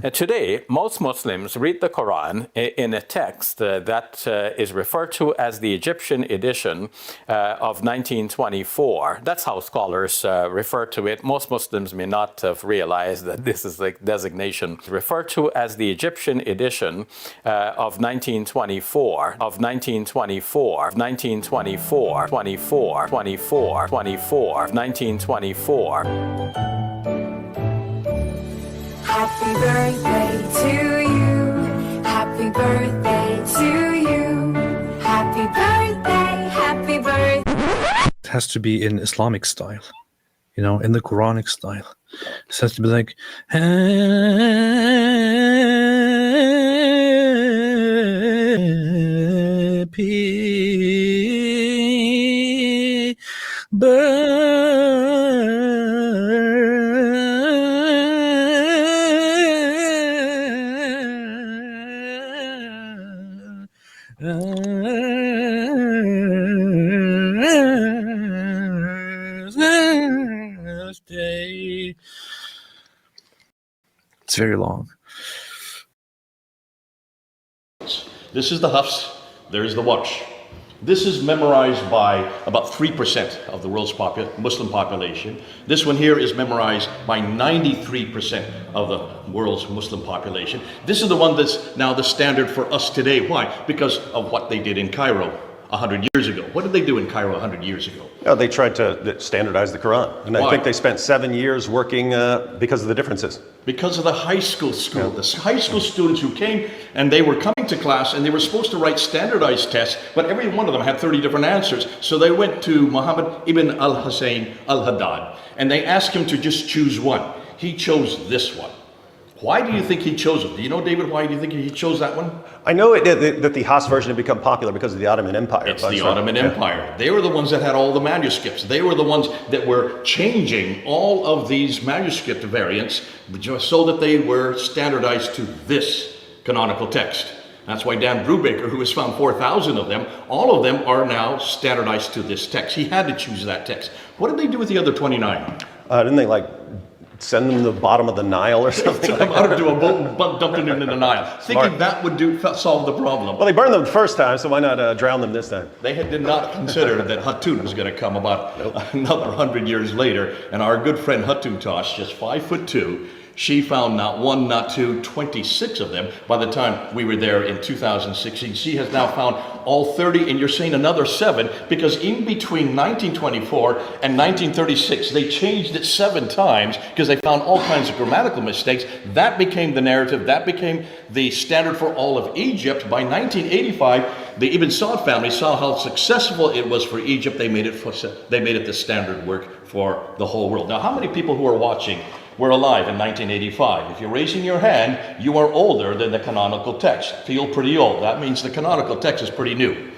Today, most Muslims read the Quran in a text that is referred to as the Egyptian edition of 1924. That's how scholars refer to it. Most Muslims may not have realized that this is the designation referred to as the Egyptian edition of 1924, of 1924, 1924, 24, 24, 24, 1924. Happy birthday to you. Happy birthday to you. Happy birthday, happy birthday. It has to be in Islamic style, in the Quranic style. It has to be like, happy birthday. It's very long. This is the Hafs, there's the Warsh. This is memorized by about 3% of the world's Muslim population. This one here is memorized by 93% of the world's Muslim population. This is the one that's now the standard for us today. Why? Because of what they did in Cairo 100 years ago. What did they do in Cairo 100 years ago? Oh, they tried to standardize the Quran. And Why? I think they spent 7 years working because of the differences. Because of the high school, the high school students who came and they were coming to class and they were supposed to write standardized tests, but every one of them had 30 different answers. So they went to Muhammad ibn al-Hussein al-Haddad and they asked him to just choose one. He chose this one. Why do you think he chose it? Do you know, David, why do you think he chose that one? I know that the Hafs version had become popular because of the Ottoman Empire. It's the Ottoman Empire. They were the ones that had all the manuscripts. They were the ones that were changing all of these manuscript variants so that they were standardized to this canonical text. That's why Dan Brubaker, who has found 4,000 of them, all of them are now standardized to this text. He had to choose that text. What did they do with the other 29? Didn't they send them to the bottom of the Nile or something? Took them out into a boat and dumped them into the Nile, thinking that would solve the problem. Well, they burned them the first time, so why not drown them this time? They did not consider that Hatun was going to come about another 100 years later. And our good friend Hatuntash, just 5'2", she found not one, not two, 26 of them by the time we were there in 2016. She has now found all 30, and you're saying another 7, because in between 1924 and 1936, they changed it 7 times because they found all kinds of grammatical mistakes. That became the narrative. That became the standard for all of Egypt. By 1985, the Ibn Saud family saw how successful it was for Egypt. They made it the standard work for the whole world. Now, how many people who are watching were alive in 1985? If you're raising your hand, you are older than the canonical text. Feel pretty old. That means the canonical text is pretty new.